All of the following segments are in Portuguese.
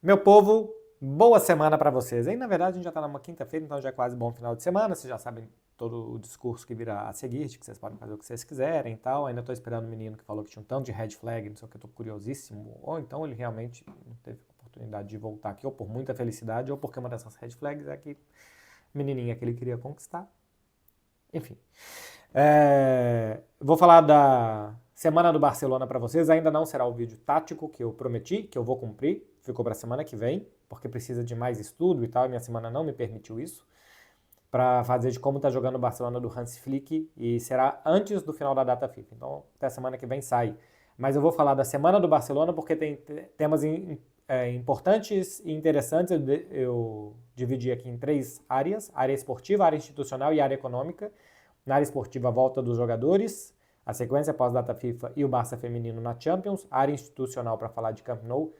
Meu povo, boa semana para vocês. Aí, na verdade, a gente já está numa quinta-feira, então já é quase bom final de semana. Vocês já sabem todo o discurso que virá a seguir, de que vocês podem fazer o que vocês quiserem e tal. Ainda estou esperando o menino que falou que tinha um tanto de red flag, não sei o que, eu estou curiosíssimo. Ou então ele realmente não teve oportunidade de voltar aqui, ou por muita felicidade, ou porque uma dessas red flags é que menininha que ele queria conquistar. Enfim. Vou falar da semana do Barcelona para vocês. Ainda não será o vídeo tático que eu prometi, que eu vou cumprir. Ficou para a semana que vem, porque precisa de mais estudo e tal, e minha semana não me permitiu isso, para fazer de como está jogando o Barcelona do Hans Flick, e será antes do final da data FIFA. Então, até a semana que vem sai. Mas eu vou falar da semana do Barcelona porque tem temas importantes e interessantes. Eu dividi aqui em três áreas: área esportiva, área institucional e área econômica. Na área esportiva, a volta dos jogadores, a sequência pós-data FIFA e o Barça feminino na Champions. Área institucional para falar de Camp Nou.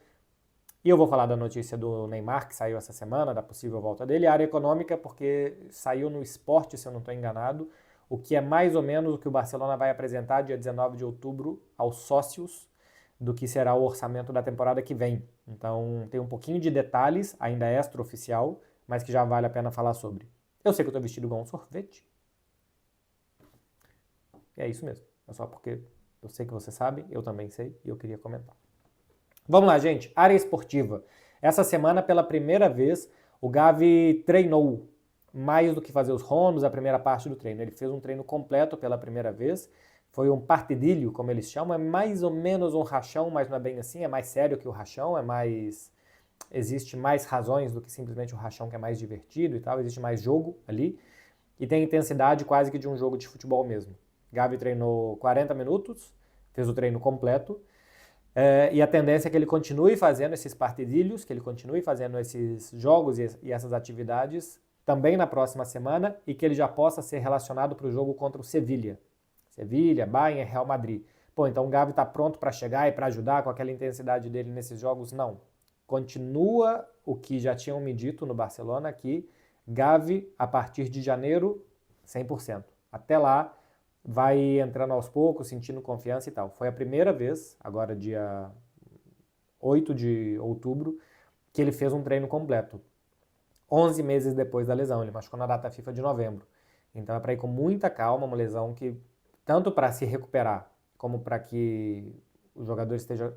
E eu vou falar da notícia do Neymar, que saiu essa semana, da possível volta dele. A área econômica, porque saiu no Esporte, se eu não estou enganado, o que é mais ou menos o que o Barcelona vai apresentar dia 19 de outubro aos sócios do que será o orçamento da temporada que vem. Então tem um pouquinho de detalhes, ainda extra-oficial, mas que já vale a pena falar sobre. Eu sei que eu estou vestido igual um sorvete. É isso mesmo. É só porque eu sei que você sabe, eu também sei, e eu queria comentar. Vamos lá, gente. Área esportiva. Essa semana, pela primeira vez, o Gavi treinou mais do que fazer os rondos, a primeira parte do treino. Ele fez um treino completo pela primeira vez. Foi um partidilho, como eles chamam. É mais ou menos um rachão, mas não é bem assim. É mais sério que o rachão, é mais... Existe mais razões do que simplesmente o rachão, que é mais divertido e tal. Existe mais jogo ali. E tem intensidade quase que de um jogo de futebol mesmo. Gavi treinou 40 minutos, fez o treino completo. E a tendência é que ele continue fazendo esses partidilhos, que ele continue fazendo esses jogos e essas atividades também na próxima semana, e que ele já possa ser relacionado para o jogo contra o Sevilha. Sevilha, Bayern, Real Madrid. Pô, então o Gavi está pronto para chegar e para ajudar com aquela intensidade dele nesses jogos? Não. Continua o que já tinham me dito no Barcelona, que Gavi, a partir de janeiro, 100%. Até lá, vai entrando aos poucos, sentindo confiança e tal. Foi a primeira vez, agora dia 8 de outubro, que ele fez um treino completo. 11 meses depois da lesão, ele machucou na data FIFA de novembro. Então é para ir com muita calma, uma lesão que, tanto para se recuperar, como para que o jogador esteja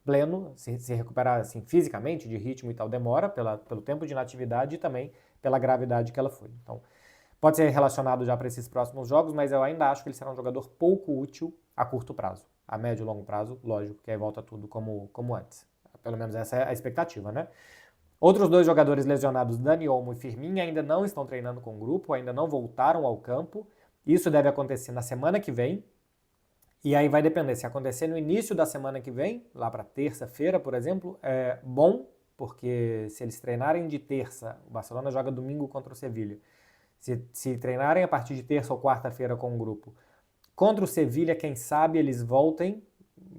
pleno, se recuperar assim, fisicamente, de ritmo e tal, demora pelo tempo de inatividade e também pela gravidade que ela foi. Então, pode ser relacionado já para esses próximos jogos, mas eu ainda acho que ele será um jogador pouco útil a curto prazo. A médio e longo prazo, lógico, que aí volta tudo como antes. Pelo menos essa é a expectativa, né? Outros dois jogadores lesionados, Dani Olmo e Firmino, ainda não estão treinando com o grupo, ainda não voltaram ao campo. Isso deve acontecer na semana que vem. E aí vai depender. Se acontecer no início da semana que vem, lá para terça-feira, por exemplo, é bom, porque se eles treinarem de terça, o Barcelona joga domingo contra o Sevilha. Se treinarem a partir de terça ou quarta-feira com o grupo. Contra o Sevilha, quem sabe eles voltem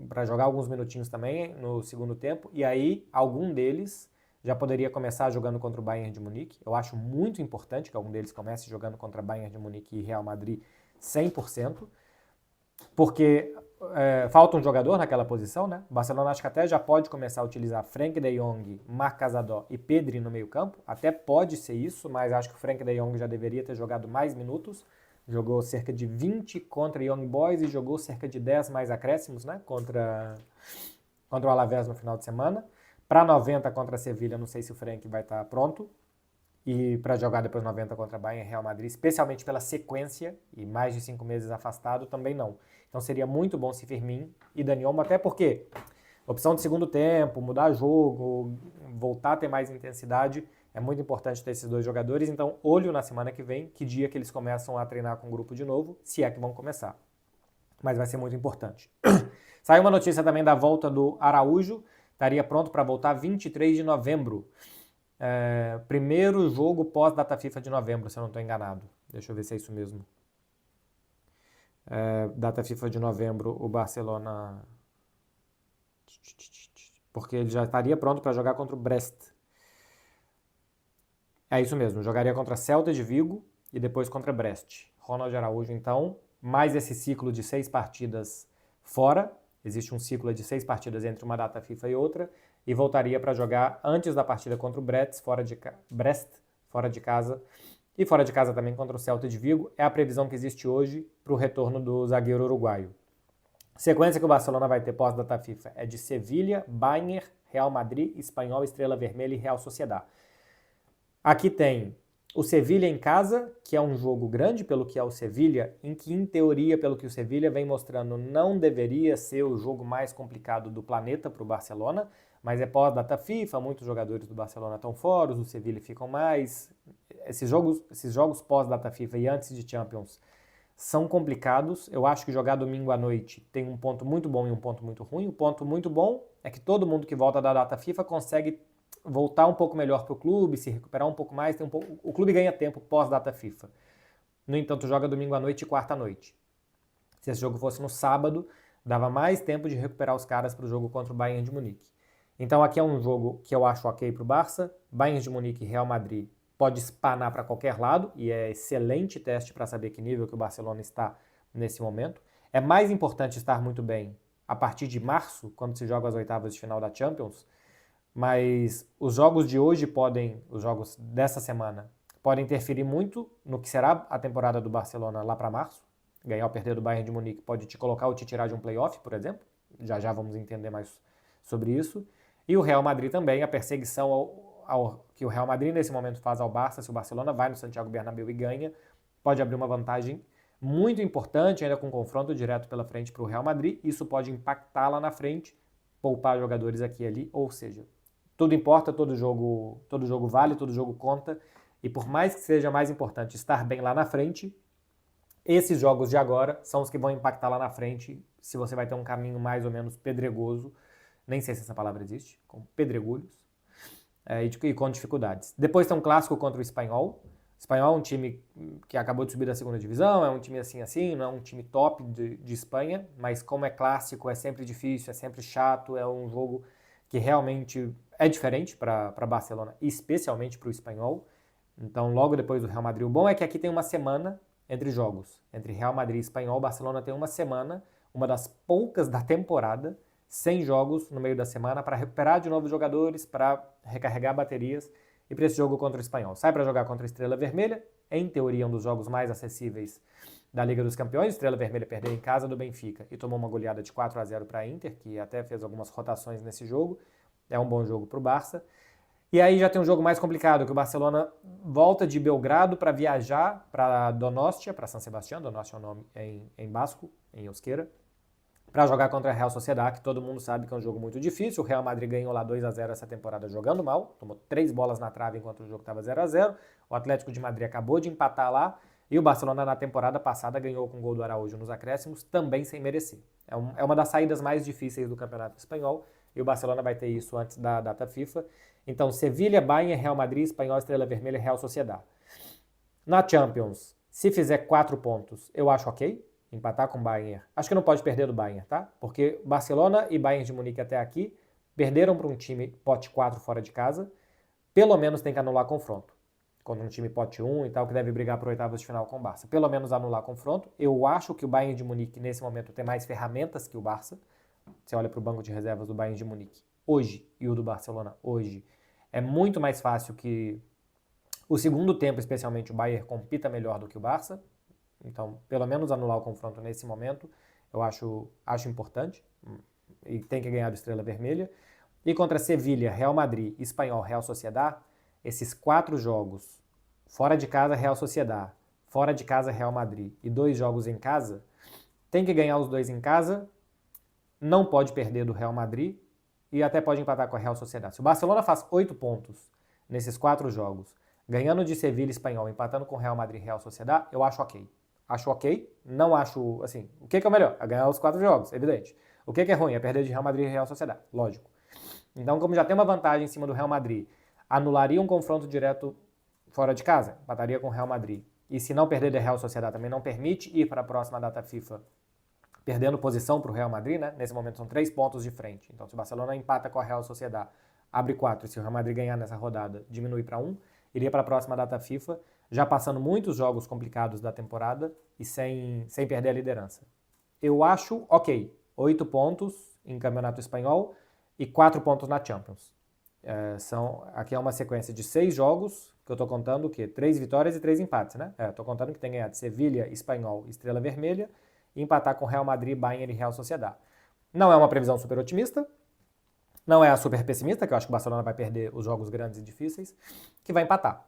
para jogar alguns minutinhos também no segundo tempo. E aí, algum deles já poderia começar jogando contra o Bayern de Munique. Eu acho muito importante que algum deles comece jogando contra Bayern de Munique e Real Madrid 100%. Porque falta um jogador naquela posição, né? O Barcelona acho que até já pode começar a utilizar Frenkie de Jong, Marc Casadó e Pedri no meio campo. Até pode ser isso, mas acho que o Frenkie de Jong já deveria ter jogado mais minutos. Jogou cerca de 20 contra Young Boys e jogou cerca de 10 mais acréscimos, né? Contra o Alavés no final de semana. Para 90 contra a Sevilha, não sei se o Frenkie vai estar pronto. E para jogar depois 90 contra Bayern e Real Madrid, especialmente pela sequência e mais de 5 meses afastado, também não. Então seria muito bom se Firmino e Dani Olmo, até porque opção de segundo tempo, mudar jogo, voltar a ter mais intensidade, é muito importante ter esses dois jogadores. Então, olho na semana que vem, que dia que eles começam a treinar com o grupo de novo, se é que vão começar. Mas vai ser muito importante. Saiu uma notícia também da volta do Araújo, estaria pronto para voltar 23 de novembro. Primeiro jogo pós-data FIFA de novembro, se eu não estou enganado. Deixa eu ver se é isso mesmo. Data FIFA de novembro, o Barcelona... Porque ele já estaria pronto para jogar contra o Brest. É isso mesmo, jogaria contra Celta de Vigo e depois contra Brest. Ronald Araújo, então, mais esse ciclo de 6 partidas fora. Existe um ciclo de 6 partidas entre uma data FIFA e outra. e voltaria para jogar antes da partida contra o Brest, fora de casa, e fora de casa também contra o Celta de Vigo. É a previsão que existe hoje para o retorno do zagueiro uruguaio. Sequência que o Barcelona vai ter pós-data FIFA é de Sevilha, Bayern, Real Madrid, Espanhol, Estrela Vermelha e Real Sociedad. Aqui tem o Sevilha em casa, que é um jogo grande pelo que é o Sevilha, em que, em teoria, pelo que o Sevilha vem mostrando, não deveria ser o jogo mais complicado do planeta para o Barcelona, mas é pós-data FIFA, muitos jogadores do Barcelona estão fora, os do Sevilha ficam mais. Esses jogos pós-data FIFA e antes de Champions são complicados. Eu acho que jogar domingo à noite tem um ponto muito bom e um ponto muito ruim. O ponto muito bom é que todo mundo que volta da data FIFA consegue voltar um pouco melhor para o clube, se recuperar um pouco mais. O clube ganha tempo pós-data FIFA. No entanto, joga domingo à noite e quarta à noite. Se esse jogo fosse no sábado, dava mais tempo de recuperar os caras para o jogo contra o Bayern de Munique. Então aqui é um jogo que eu acho ok para o Barça. Bayern de Munique e Real Madrid pode espanar para qualquer lado e é excelente teste para saber que nível que o Barcelona está nesse momento. É mais importante estar muito bem a partir de março, quando se joga as oitavas de final da Champions, mas os jogos de hoje os jogos dessa semana, podem interferir muito no que será a temporada do Barcelona lá para março. Ganhar ou perder do Bayern de Munique pode te colocar ou te tirar de um playoff, por exemplo. Já vamos entender mais sobre isso. E o Real Madrid também, a perseguição que o Real Madrid nesse momento faz ao Barça, se o Barcelona vai no Santiago Bernabéu e ganha, pode abrir uma vantagem muito importante, ainda com confronto direto pela frente para o Real Madrid. Isso pode impactar lá na frente, poupar jogadores aqui e ali, ou seja, tudo importa, todo jogo vale, todo jogo conta, e por mais que seja mais importante estar bem lá na frente, esses jogos de agora são os que vão impactar lá na frente, se você vai ter um caminho mais ou menos pedregoso, nem sei se essa palavra existe, com pedregulhos, e com dificuldades. Depois tem um clássico contra o Espanhol. O Espanhol é um time que acabou de subir da segunda divisão, é um time assim, não é um time top de Espanha, mas como é clássico, é sempre difícil, é sempre chato, é um jogo que realmente é diferente para Barcelona, especialmente para o Espanhol. Então, logo depois do Real Madrid. O bom é que aqui tem uma semana entre jogos. Entre Real Madrid e Espanhol, Barcelona tem uma semana, uma das poucas da temporada, sem jogos no meio da semana, para recuperar de novo jogadores, para recarregar baterias e para esse jogo contra o Espanhol. Sai para jogar contra a Estrela Vermelha, em teoria um dos jogos mais acessíveis da Liga dos Campeões. Estrela Vermelha perdeu em casa do Benfica e tomou uma goleada de 4-0 para a Inter, que até fez algumas rotações nesse jogo. É um bom jogo para o Barça. E aí já tem um jogo mais complicado, que o Barcelona volta de Belgrado para viajar para Donostia, para San Sebastián, Donostia é o nome em basco, em euskera, para jogar contra a Real Sociedad, que todo mundo sabe que é um jogo muito difícil. O Real Madrid ganhou lá 2-0 essa temporada jogando mal, tomou 3 bolas na trave enquanto o jogo estava 0-0. O Atlético de Madrid acabou de empatar lá, e o Barcelona na temporada passada ganhou com o gol do Araújo nos acréscimos, também sem merecer. É uma das saídas mais difíceis do Campeonato Espanhol, e o Barcelona vai ter isso antes da data FIFA. Então, Sevilha, Bayern, Real Madrid, Espanhol, Estrela Vermelha e Real Sociedad. Na Champions, se fizer 4 pontos, eu acho ok, empatar com o Bayern. Acho que não pode perder do Bayern, tá? Porque Barcelona e Bayern de Munique até aqui perderam para um time pote 4 fora de casa, pelo menos tem que anular confronto. Contra um time pote 1 e tal, que deve brigar por oitavas de final com o Barça. Pelo menos anular confronto. Eu acho que o Bayern de Munique, nesse momento, tem mais ferramentas que o Barça. Você olha para o banco de reservas do Bayern de Munique hoje e o do Barcelona hoje, é muito mais fácil que o segundo tempo, especialmente, o Bayern compita melhor do que o Barça. Então, pelo menos anular o confronto nesse momento, eu acho importante. E tem que ganhar do Estrela Vermelha. E contra Sevilha, Real Madrid, Espanhol, Real Sociedad, esses 4 jogos, fora de casa, Real Sociedad, fora de casa, Real Madrid, e 2 jogos em casa, tem que ganhar os 2 em casa, não pode perder do Real Madrid e até pode empatar com a Real Sociedad. Se o Barcelona faz 8 pontos nesses 4 jogos, ganhando de Sevilha e Espanhol, empatando com Real Madrid e Real Sociedad, eu acho ok. Acho ok, não acho, assim, o que é o melhor? É ganhar os 4 jogos, evidente. O que é ruim? É perder de Real Madrid e Real Sociedad, lógico. Então, como já tem uma vantagem em cima do Real Madrid, anularia um confronto direto fora de casa, empataria com o Real Madrid. E se não perder de Real Sociedad, também não permite ir para a próxima data FIFA perdendo posição para o Real Madrid, né? Nesse momento são 3 pontos de frente. Então, se o Barcelona empata com a Real Sociedad, abre 4, e se o Real Madrid ganhar nessa rodada, diminui para 1, iria para a próxima data FIFA, já passando muitos jogos complicados da temporada e sem perder a liderança. Eu acho ok, 8 pontos em Campeonato Espanhol, e 4 pontos na Champions. Aqui é uma sequência de 6 jogos, que eu estou contando o quê? 3 vitórias e 3 empates, né? Estou contando que tem ganhado de Sevilha, Espanhol e Estrela Vermelha, e empatar com Real Madrid, Bayern e Real Sociedad. Não é uma previsão super otimista, não é a super pessimista, que eu acho que o Barcelona vai perder os jogos grandes e difíceis, que vai empatar.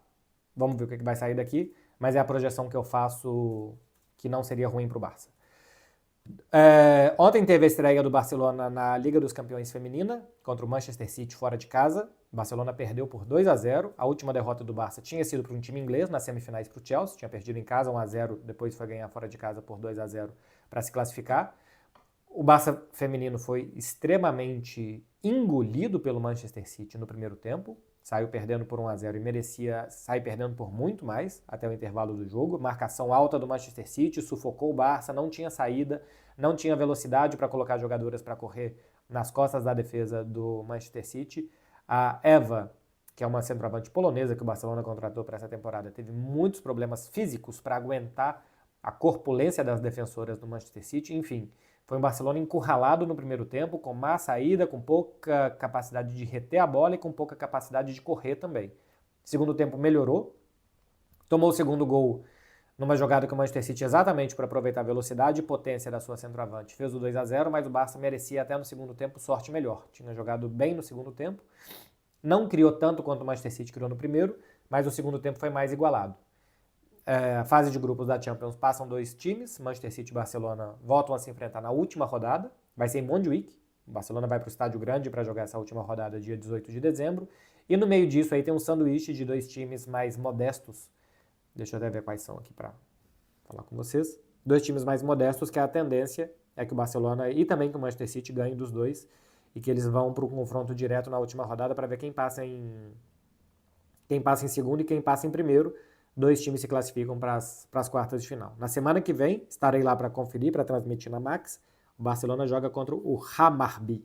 Vamos ver o que vai sair daqui, mas é a projeção que eu faço que não seria ruim para o Barça. Ontem teve a estreia do Barcelona na Liga dos Campeões Feminina, contra o Manchester City fora de casa. O Barcelona perdeu por 2-0. A última derrota do Barça tinha sido para um time inglês nas semifinais para o Chelsea. Tinha perdido em casa 1-0, depois foi ganhar fora de casa por 2-0 para se classificar. O Barça feminino foi extremamente engolido pelo Manchester City no primeiro tempo. Saiu perdendo por 1-0 e merecia sair perdendo por muito mais até o intervalo do jogo. Marcação alta do Manchester City, sufocou o Barça, não tinha saída, não tinha velocidade para colocar jogadoras para correr nas costas da defesa do Manchester City. A Eva, que é uma centroavante polonesa que o Barcelona contratou para essa temporada, teve muitos problemas físicos para aguentar a corpulência das defensoras do Manchester City. Enfim, foi um Barcelona encurralado no primeiro tempo, com má saída, com pouca capacidade de reter a bola e com pouca capacidade de correr também. Segundo tempo melhorou, tomou o segundo gol numa jogada que o Manchester City, exatamente para aproveitar a velocidade e potência da sua centroavante, fez o 2-0, mas o Barça merecia até no segundo tempo sorte melhor. Tinha jogado bem no segundo tempo, não criou tanto quanto o Manchester City criou no primeiro, mas o segundo tempo foi mais igualado. A fase de grupos da Champions passam 2 times, Manchester City e Barcelona voltam a se enfrentar na última rodada, vai ser em Montjuic, o Barcelona vai para o Estádio Grande para jogar essa última rodada dia 18 de dezembro, e no meio disso aí tem um sanduíche de 2 times mais modestos, deixa eu até ver quais são aqui para falar com vocês, 2 times mais modestos, que a tendência é que o Barcelona e também que o Manchester City ganhem dos dois, e que eles vão para o confronto direto na última rodada para ver quem passa em segundo e quem passa em primeiro. 2 times se classificam para as quartas de final. Na semana que vem, estarei lá para conferir, para transmitir na Max. O Barcelona joga contra o Hammarby,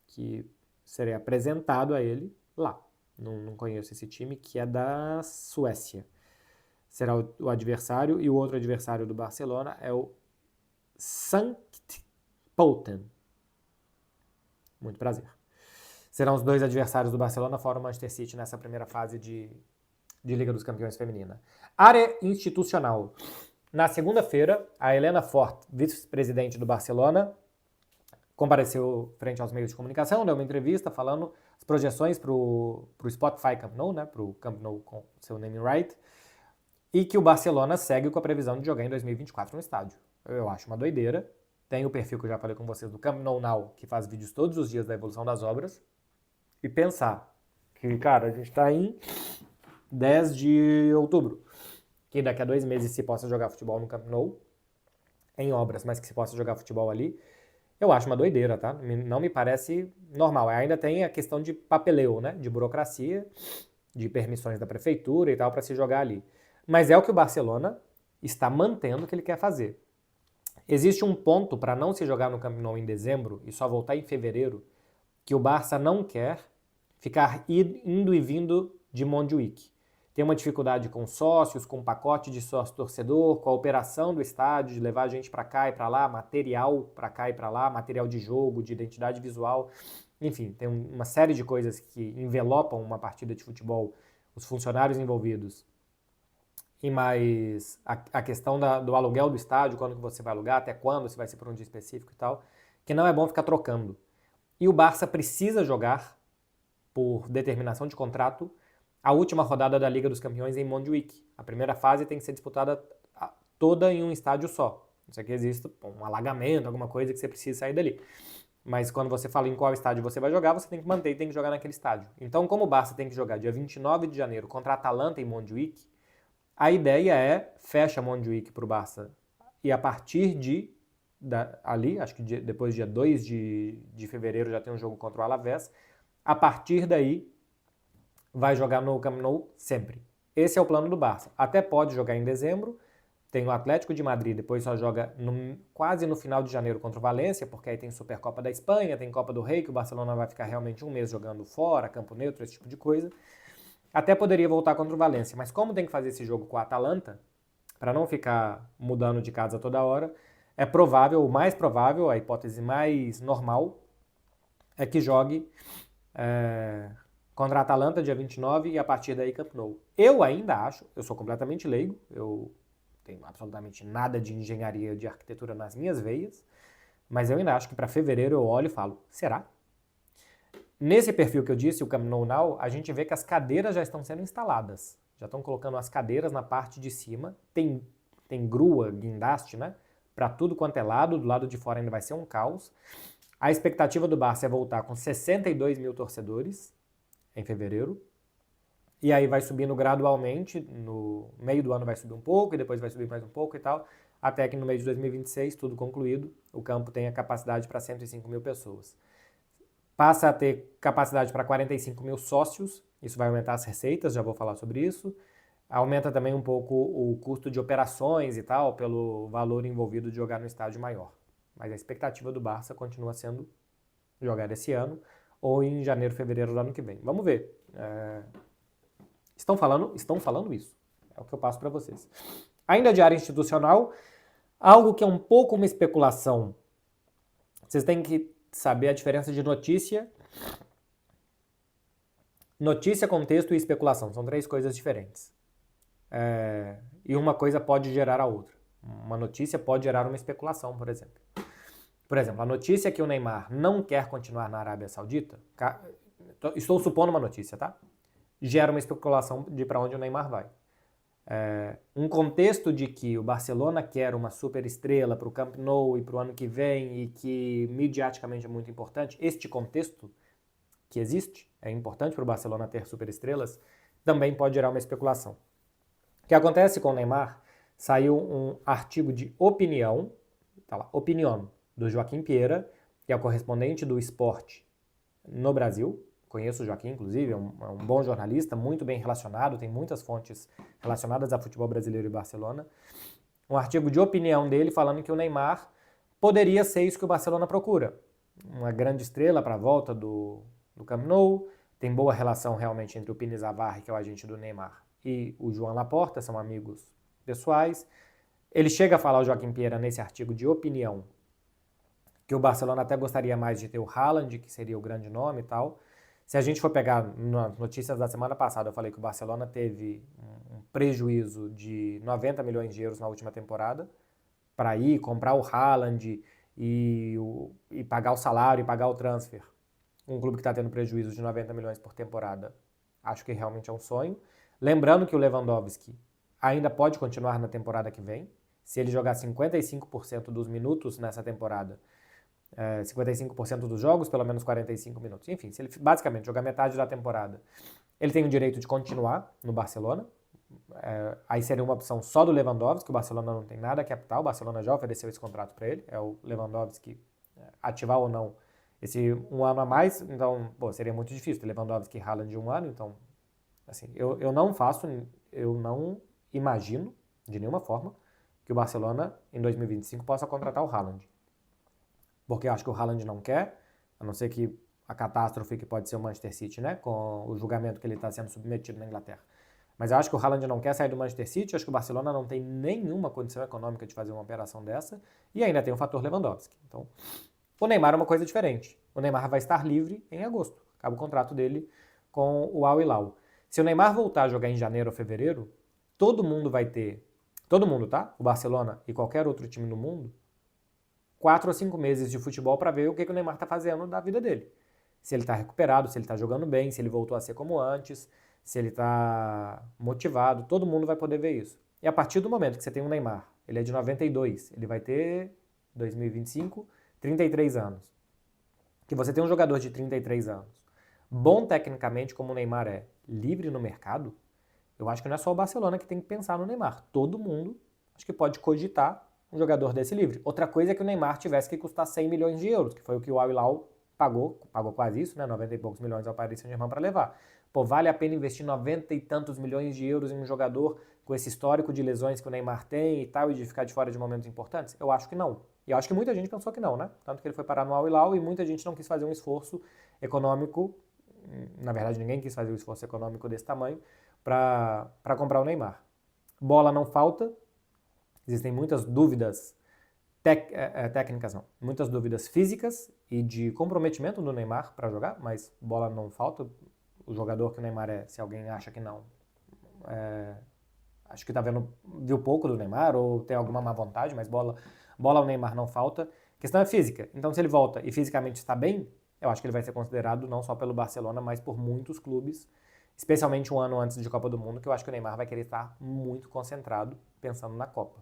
que serei apresentado a ele lá. Não conheço esse time, que é da Suécia. Será o adversário, e o outro adversário do Barcelona é o Sankt Pölten. Muito prazer. Serão os 2 adversários do Barcelona, fora o Manchester City, nessa primeira fase de Liga dos Campeões Feminina. Área institucional. Na segunda-feira, a Helena Fort, vice-presidente do Barcelona, compareceu frente aos meios de comunicação, deu uma entrevista falando as projeções para o Spotify Camp Nou, né, para o Camp Nou com seu naming right, e que o Barcelona segue com a previsão de jogar em 2024 no estádio. Eu acho uma doideira. Tem o perfil que eu já falei com vocês do Camp Nou Now, que faz vídeos todos os dias da evolução das obras, e pensar que, cara, a gente está em 10 de outubro, que daqui a 2 meses se possa jogar futebol no Camp Nou, em obras, mas que se possa jogar futebol ali, eu acho uma doideira, tá? Não me parece normal. Ainda tem a questão de papeleu, né? De burocracia, de permissões da prefeitura e tal para se jogar ali. Mas é o que o Barcelona está mantendo que ele quer fazer. Existe um ponto para não se jogar no Camp Nou em dezembro e só voltar em fevereiro, que o Barça não quer ficar indo e vindo de Montjuic. Tem uma dificuldade com sócios, com pacote de sócio-torcedor, com a operação do estádio, de levar gente para cá e para lá, material para cá e para lá, material de jogo, de identidade visual. Enfim, tem uma série de coisas que envelopam uma partida de futebol, os funcionários envolvidos. E mais a questão do aluguel do estádio, quando que você vai alugar, até quando, se vai ser por um dia específico e tal, que não é bom ficar trocando. E o Barça precisa jogar, por determinação de contrato, a última rodada da Liga dos Campeões em Montjuic. A primeira fase tem que ser disputada toda em um estádio só. Não sei que exista um alagamento, alguma coisa que você precisa sair dali. Mas quando você fala em qual estádio você vai jogar, você tem que manter e tem que jogar naquele estádio. Então, como o Barça tem que jogar dia 29 de janeiro contra a Atalanta em Montjuic, a ideia é fecha Montjuic para o Barça e a partir ali, acho que depois dia 2 de fevereiro já tem um jogo contra o Alavés, a partir daí vai jogar no Camp Nou sempre. Esse é o plano do Barça. Até pode jogar em dezembro, tem o Atlético de Madrid, depois só joga quase no final de janeiro contra o Valência, porque aí tem Supercopa da Espanha, tem Copa do Rei, que o Barcelona vai ficar realmente um mês jogando fora, campo neutro, esse tipo de coisa. Até poderia voltar contra o Valência, mas como tem que fazer esse jogo com a Atalanta, para não ficar mudando de casa toda hora, é provável, o mais provável, a hipótese mais normal, é que jogue contra a Atalanta dia 29 e a partir daí Camp Nou. Eu ainda acho, eu sou completamente leigo, eu tenho absolutamente nada de engenharia, de arquitetura nas minhas veias, mas eu ainda acho que para fevereiro eu olho e falo, será? Nesse perfil que eu disse, o Camp Nou Now, a gente vê que as cadeiras já estão sendo instaladas. Já estão colocando as cadeiras na parte de cima. Tem grua, guindaste, né? Para tudo quanto é lado. Do lado de fora ainda vai ser um caos. A expectativa do Barça é voltar com 62 mil torcedores em fevereiro. E aí vai subindo gradualmente. No meio do ano vai subir um pouco e depois vai subir mais um pouco e tal. Até que no mês de 2026, tudo concluído, o campo tem a capacidade para 105 mil pessoas. Passa a ter capacidade para 45 mil sócios, isso vai aumentar as receitas, já vou falar sobre isso. Aumenta também um pouco o custo de operações e tal, pelo valor envolvido de jogar no estádio maior. Mas a expectativa do Barça continua sendo jogar esse ano ou em janeiro, fevereiro do ano que vem. Vamos ver. Estão falando isso. É o que eu passo para vocês. Ainda de área institucional, algo que é um pouco uma especulação. Vocês têm que saber a diferença de notícia, contexto e especulação. São 3 coisas diferentes. E uma coisa pode gerar a outra. Uma notícia pode gerar uma especulação, por exemplo. Por exemplo, a notícia que o Neymar não quer continuar na Arábia Saudita, estou supondo uma notícia, tá? Gera uma especulação de para onde o Neymar vai. Um contexto de que o Barcelona quer uma super estrela para o Camp Nou e para o ano que vem e que midiaticamente é muito importante, este contexto que existe, é importante para o Barcelona ter super estrelas, também pode gerar uma especulação. O que acontece com o Neymar, saiu um artigo de opinião, tá lá, opinião, do Joaquim Pieira, que é o correspondente do esporte no Brasil. Conheço o Joaquim, inclusive, é um bom jornalista, muito bem relacionado, tem muitas fontes relacionadas a futebol brasileiro e Barcelona. Um artigo de opinião dele falando que o Neymar poderia ser isso que o Barcelona procura. Uma grande estrela para a volta do Camp Nou, tem boa relação realmente entre o Pini Zavarri, que é o agente do Neymar, e o Joan Laporta, são amigos pessoais. Ele chega a falar, o Joaquim Pieira, nesse artigo de opinião, que o Barcelona até gostaria mais de ter o Haaland, que seria o grande nome e tal. Se a gente for pegar nas notícias da semana passada, eu falei que o Barcelona teve um prejuízo de 90 milhões de euros na última temporada para ir comprar o Haaland e pagar o salário e pagar o transfer. Um clube que está tendo prejuízo de 90 milhões por temporada, acho que realmente é um sonho. Lembrando que o Lewandowski ainda pode continuar na temporada que vem. Se ele jogar 55% dos minutos nessa temporada, 55% dos jogos, pelo menos 45 minutos. Enfim, se ele basicamente jogar metade da temporada, ele tem o direito de continuar no Barcelona. Aí seria uma opção só do Lewandowski, o Barcelona não tem nada a captar, o Barcelona já ofereceu esse contrato para ele, é o Lewandowski ativar ou não esse um ano a mais, então, seria muito difícil ter Lewandowski e Haaland de um ano, então, assim, eu não imagino, de nenhuma forma, que o Barcelona, em 2025, possa contratar o Haaland. Porque eu acho que o Haaland não quer, a não ser que a catástrofe que pode ser o Manchester City, né, com o julgamento que ele está sendo submetido na Inglaterra. Mas eu acho que o Haaland não quer sair do Manchester City, acho que o Barcelona não tem nenhuma condição econômica de fazer uma operação dessa, e ainda tem o fator Lewandowski. Então, o Neymar é uma coisa diferente. O Neymar vai estar livre em agosto, acaba o contrato dele com o Al Hilal. Se o Neymar voltar a jogar em janeiro ou fevereiro, todo mundo, tá? O Barcelona e qualquer outro time no mundo, 4 ou 5 meses de futebol para ver o que o Neymar está fazendo da vida dele. Se ele está recuperado, se ele está jogando bem, se ele voltou a ser como antes, se ele está motivado, todo mundo vai poder ver isso. E a partir do momento que você tem um Neymar, ele é de 92, ele vai ter 2025, 33 anos. Que você tem um jogador de 33 anos, bom tecnicamente como o Neymar é, livre no mercado, eu acho que não é só o Barcelona que tem que pensar no Neymar. Todo mundo acho que pode cogitar um jogador desse livre. Outra coisa é que o Neymar tivesse que custar 100 milhões de euros, que foi o que o Al Hilal pagou quase isso, né, 90 e poucos milhões ao Paris Saint-Germain para levar. Pô, vale a pena investir 90 e tantos milhões de euros em um jogador com esse histórico de lesões que o Neymar tem e tal, e de ficar de fora de momentos importantes? Eu acho que não. E eu acho que muita gente pensou que não, né? Tanto que ele foi parar no Al Hilal e muita gente não quis fazer um esforço econômico, na verdade ninguém quis fazer um esforço econômico desse tamanho, para comprar o Neymar. Bola não falta, existem muitas dúvidas técnicas, não, muitas dúvidas físicas e de comprometimento do Neymar para jogar, mas bola não falta. O jogador que o Neymar é, se alguém acha que não, acho que viu pouco do Neymar ou tem alguma má vontade, mas bola ao Neymar não falta. A questão é física. Então, se ele volta e fisicamente está bem, eu acho que ele vai ser considerado não só pelo Barcelona, mas por muitos clubes, especialmente um ano antes de Copa do Mundo, que eu acho que o Neymar vai querer estar muito concentrado pensando na Copa.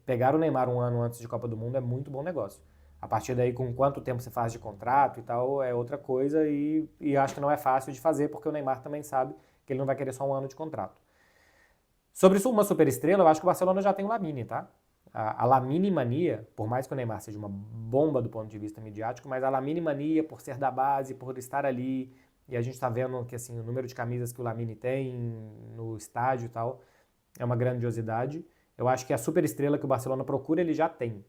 Pegar o Neymar um ano antes de Copa do Mundo é muito bom negócio. A partir daí, com quanto tempo você faz de contrato e tal, é outra coisa e acho que não é fácil de fazer, porque o Neymar também sabe que ele não vai querer só um ano de contrato. Sobre uma superestrela, eu acho que o Barcelona já tem o Lamine, tá? A Lamine mania, por mais que o Neymar seja uma bomba do ponto de vista midiático, mas a Lamine mania, por ser da base, por estar ali, e a gente tá vendo que assim, o número de camisas que o Lamine tem no estádio e tal, é uma grandiosidade. Eu acho que a superestrela que o Barcelona procura, ele já tem.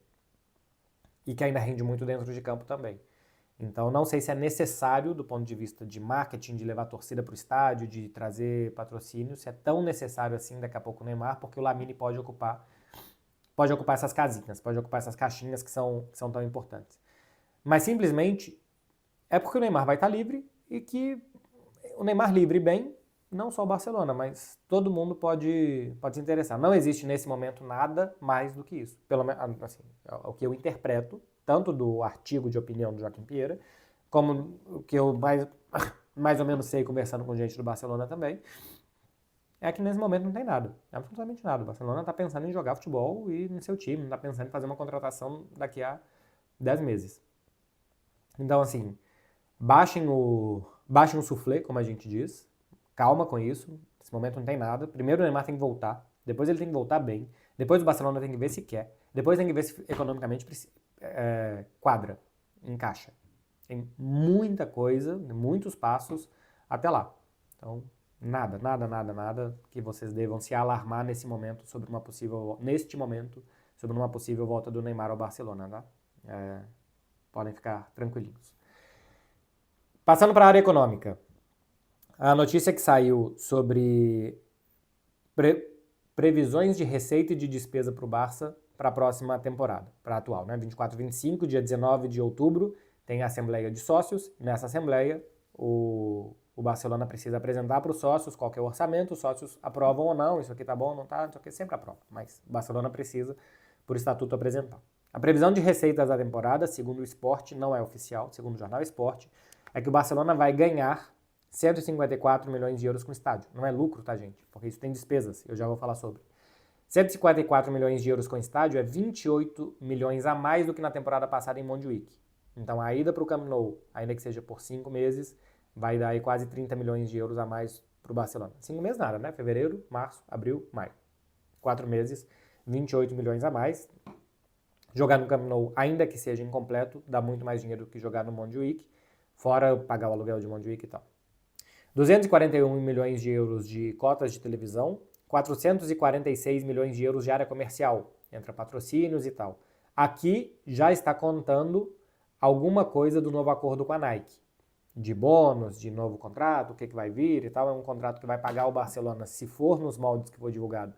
E que ainda rende muito dentro de campo também. Então, não sei se é necessário, do ponto de vista de marketing, de levar a torcida para o estádio, de trazer patrocínio, se é tão necessário assim daqui a pouco o Neymar, porque o Lamine pode ocupar essas casinhas, pode ocupar essas caixinhas que são tão importantes. Mas simplesmente é porque o Neymar vai estar livre e que o Neymar livre bem, não só o Barcelona, mas todo mundo pode se interessar. Não existe nesse momento nada mais do que isso. Pelo menos, assim, é o que eu interpreto, tanto do artigo de opinião do Joaquim Pieira, como o que eu mais ou menos sei conversando com gente do Barcelona também, é que nesse momento não tem nada, absolutamente nada. O Barcelona está pensando em jogar futebol e no seu time, não está pensando em fazer uma contratação daqui a 10 meses. Então, assim, baixem o soufflé, como a gente diz, calma com isso, nesse momento não tem nada. Primeiro o Neymar tem que voltar, depois ele tem que voltar bem, depois o Barcelona tem que ver se quer, depois tem que ver se economicamente quadra, encaixa. Tem muita coisa, muitos passos até lá. Então, nada que vocês devam se alarmar neste momento sobre uma possível volta do Neymar ao Barcelona, tá? Podem ficar tranquilinhos. Passando para a área econômica. A notícia que saiu sobre previsões de receita e de despesa para o Barça para a próxima temporada, para a atual, né? 24, 25, dia 19 de outubro, tem a Assembleia de Sócios. Nessa Assembleia, o Barcelona precisa apresentar para os sócios qual que é o orçamento, os sócios aprovam ou não, isso aqui tá bom, não tá, isso aqui sempre aprova, mas o Barcelona precisa, por estatuto, apresentar. A previsão de receitas da temporada, segundo o Sport, não é oficial, segundo o jornal Sport, é que o Barcelona vai ganhar 154 milhões de euros com o estádio. Não é lucro, tá, gente? Porque isso tem despesas, eu já vou falar sobre. 154 milhões de euros com o estádio é 28 milhões a mais do que na temporada passada em Montjuic. Então a ida para o Camp Nou, ainda que seja por 5 meses, vai dar aí quase 30 milhões de euros a mais para o Barcelona. 5 meses nada, né? Fevereiro, março, abril, maio. 4 meses, 28 milhões a mais. Jogar no Camp Nou, ainda que seja incompleto, dá muito mais dinheiro do que jogar no Montjuic, fora pagar o aluguel de Montjuic e tal. 241 milhões de euros de cotas de televisão, 446 milhões de euros de área comercial, entre patrocínios e tal. Aqui já está contando alguma coisa do novo acordo com a Nike, de bônus, de novo contrato, o que vai vir e tal. É um contrato que vai pagar o Barcelona, se for nos moldes que foi divulgado,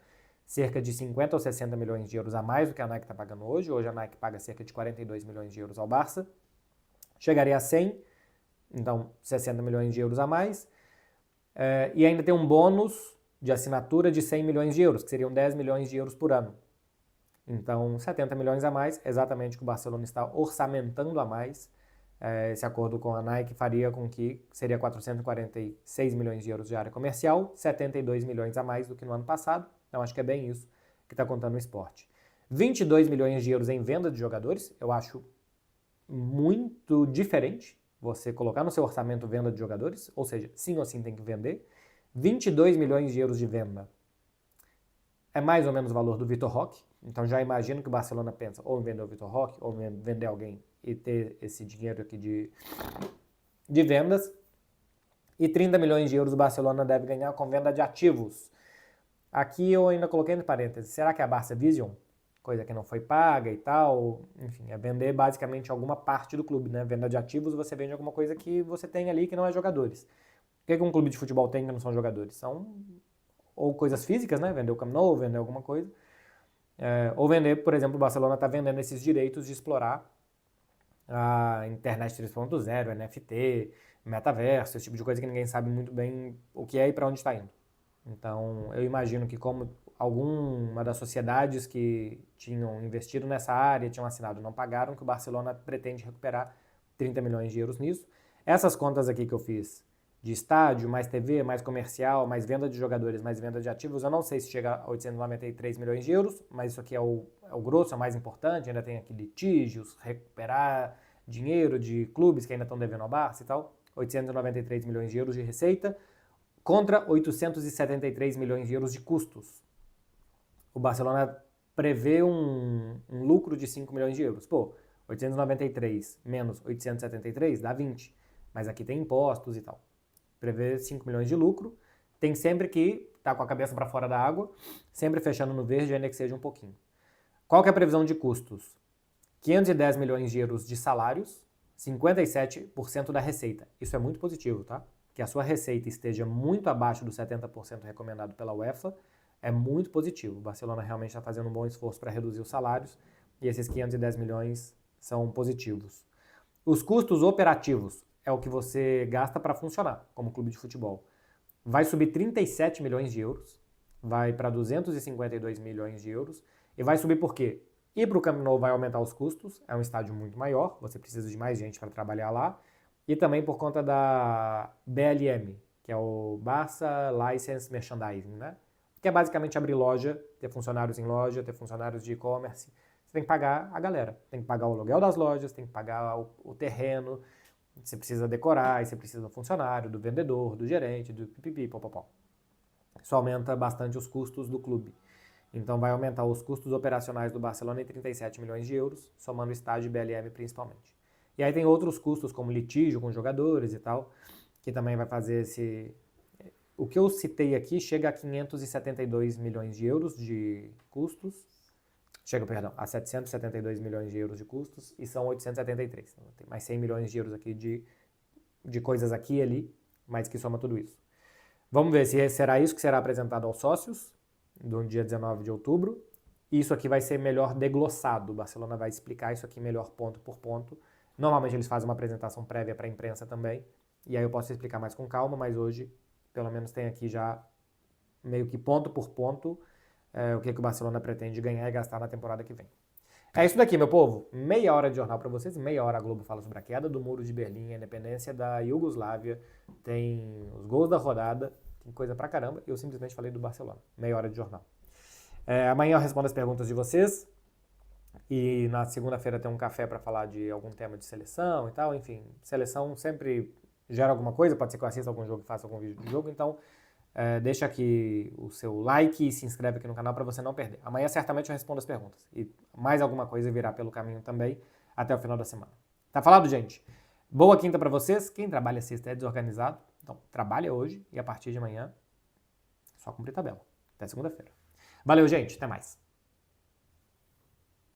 cerca de 50 ou 60 milhões de euros a mais do que a Nike está pagando hoje. Hoje a Nike paga cerca de 42 milhões de euros ao Barça. Chegaria a 100, então 60 milhões de euros a mais. E ainda tem um bônus de assinatura de 100 milhões de euros, que seriam 10 milhões de euros por ano. Então, 70 milhões a mais, exatamente o que o Barcelona está orçamentando a mais. Esse acordo com a Nike faria com que seria 446 milhões de euros de área comercial, 72 milhões a mais do que no ano passado. Então, acho que é bem isso que está contando o esporte. 22 milhões de euros em venda de jogadores, eu acho muito diferente você colocar no seu orçamento venda de jogadores, ou seja, sim ou sim tem que vender. 22 milhões de euros de venda é mais ou menos o valor do Vitor Roque, então já imagino que o Barcelona pensa ou em vender o Vitor Roque, ou em vender alguém e ter esse dinheiro aqui de vendas. E 30 milhões de euros o Barcelona deve ganhar com venda de ativos. Aqui eu ainda coloquei entre parênteses, será que é a Barça Vision? Coisa que não foi paga e tal, enfim, é vender basicamente alguma parte do clube, né? Venda de ativos, você vende alguma coisa que você tem ali que não é jogadores. O que um clube de futebol tem que não são jogadores? São ou coisas físicas, né? Vender o Camp Nou, vender alguma coisa. Ou vender, por exemplo, o Barcelona está vendendo esses direitos de explorar a internet 3.0, NFT, metaverso, esse tipo de coisa que ninguém sabe muito bem o que é e para onde está indo. Então, eu imagino que como alguma das sociedades que tinham investido nessa área, tinham assinado, não pagaram, que o Barcelona pretende recuperar 30 milhões de euros nisso. Essas contas aqui que eu fiz de estádio, mais TV, mais comercial, mais venda de jogadores, mais venda de ativos, eu não sei se chega a 893 milhões de euros, mas isso aqui é o grosso, é o mais importante, ainda tem aqui litígios, recuperar dinheiro de clubes que ainda estão devendo ao Barça e tal, 893 milhões de euros de receita, contra 873 milhões de euros de custos. O Barcelona prevê um lucro de 5 milhões de euros. Pô, 893 menos 873 dá 20, mas aqui tem impostos e tal. Prevê 5 milhões de lucro, tem sempre que estar com a cabeça para fora da água, sempre fechando no verde, ainda que seja um pouquinho. Qual que é a previsão de custos? 510 milhões de euros de salários, 57% da receita. Isso é muito positivo, tá? Que a sua receita esteja muito abaixo dos 70% recomendado pela UEFA é muito positivo. O Barcelona realmente está fazendo um bom esforço para reduzir os salários e esses 510 milhões são positivos. Os custos operativos é o que você gasta para funcionar como clube de futebol. Vai subir 37 milhões de euros, vai para 252 milhões de euros e vai subir por quê? Ir para o Camp Nou vai aumentar os custos, é um estádio muito maior, você precisa de mais gente para trabalhar lá, e também por conta da BLM, que é o Barça License Merchandising, né? Que é basicamente abrir loja, ter funcionários em loja, ter funcionários de e-commerce. Você tem que pagar a galera, tem que pagar o aluguel das lojas, tem que pagar o terreno, você precisa decorar, e você precisa do funcionário, do vendedor, do gerente, do pipipi, popopó. Isso aumenta bastante os custos do clube. Então vai aumentar os custos operacionais do Barcelona em 37 milhões de euros, somando estádio e BLM principalmente. E aí tem outros custos, como litígio com jogadores e tal, que também vai fazer esse... O que eu citei aqui chega a 572 milhões de euros de custos, a 772 milhões de euros de custos e são 873. Então, tem mais 100 milhões de euros aqui de coisas aqui e ali, mas que soma tudo isso. Vamos ver se será isso que será apresentado aos sócios do dia 19 de outubro. Isso aqui vai ser melhor deglossado. O Barcelona vai explicar isso aqui melhor ponto por ponto. Normalmente eles fazem uma apresentação prévia para a imprensa também, e aí eu posso explicar mais com calma, mas hoje pelo menos tem aqui já meio que ponto por ponto o que o Barcelona pretende ganhar e gastar na temporada que vem. É isso daqui, meu povo. Meia hora de jornal para vocês. Meia hora a Globo fala sobre a queda do Muro de Berlim, a independência da Iugoslávia, tem os gols da rodada, tem coisa pra caramba. Eu simplesmente falei do Barcelona. Meia hora de jornal. Amanhã eu respondo as perguntas de vocês. E na segunda-feira tem um café para falar de algum tema de seleção e tal. Enfim, seleção sempre gera alguma coisa. Pode ser que eu assista algum jogo e faça algum vídeo de jogo. Então, deixa aqui o seu like e se inscreve aqui no canal para você não perder. Amanhã certamente eu respondo as perguntas. E mais alguma coisa virá pelo caminho também até o final da semana. Tá falado, gente? Boa quinta para vocês. Quem trabalha sexta é desorganizado. Então, trabalha hoje e a partir de amanhã só cumprir tabela. Até segunda-feira. Valeu, gente. Até mais.